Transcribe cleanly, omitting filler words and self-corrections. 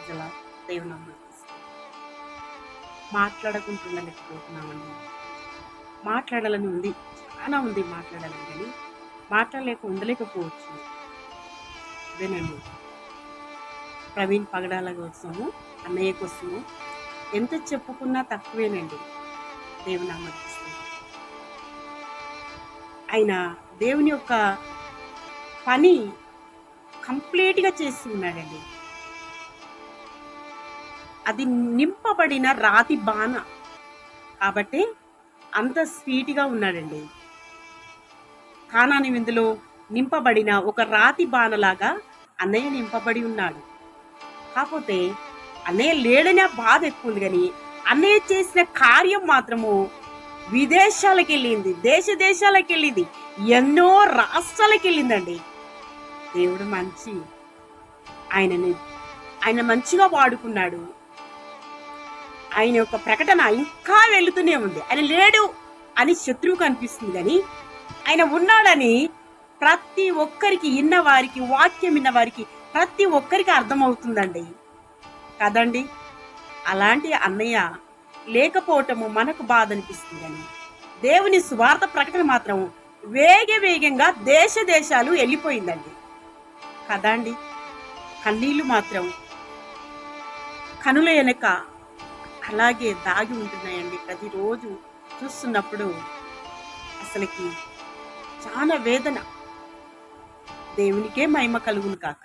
ప్రజల దేవుని నామములో మాట్లాడకుంటుండలేకపోతున్నామండి. మాట్లాడాలని ఉంది, చాలా ఉంది మాట్లాడాలని, కానీ మాట్లాడలేక ఉండలేకపోవచ్చు. అదేనండి, ప్రవీణ్ పగడాల కోసము, అన్నయ్య కోసము ఎంత చెప్పుకున్నా తక్కువేనండి. దేవుని నామములో ఆయన దేవుని యొక్క పని కంప్లీట్గా చేసి ఉన్నాడండి. అది నింపబడిన రాతి బాణ కాబట్టి అంత స్వీట్గా ఉన్నాడండి. కానాని విందులో నింపబడిన ఒక రాతి బాణలాగా అన్నయ్య నింపబడి ఉన్నాడు. కాకపోతే అన్నయ్య లేడనే బాధ ఎక్కువ ఉంది, కానీ అన్నయ్య చేసిన కార్యం మాత్రము విదేశాలకు వెళ్ళింది, దేశాలకు వెళ్ళింది, ఎన్నో రాష్ట్రాలకు వెళ్ళిందండి. దేవుడు మంచి, ఆయన మంచిగా వాడుకున్నాడు. ఆయన యొక్క ప్రకటన ఇంకా వెళుతూనే ఉంది. ఆయన లేడు అని శత్రువు కనిపిస్తుంది, కానీ ఆయన ఉన్నాడని ప్రతి ఒక్కరికి, వారికి వాక్యం విన్న వారికి ప్రతి ఒక్కరికి అర్థమవుతుందండి కదండి. అలాంటి అన్నయ్య లేకపోవటము మనకు బాధ అనిపిస్తుంది, కానీ దేవుని సువార్త ప్రకటన మాత్రం వేగంగా దేశాలు వెళ్ళిపోయిందండి కదండి. కన్నీళ్ళు మాత్రం కనుల వెనక అలాగే దాగి ఉంటున్నాయండి. ప్రతిరోజు చూస్తున్నప్పుడు అసలుకి చాలా వేదన. దేవునికే మహిమ కలుగును కాక.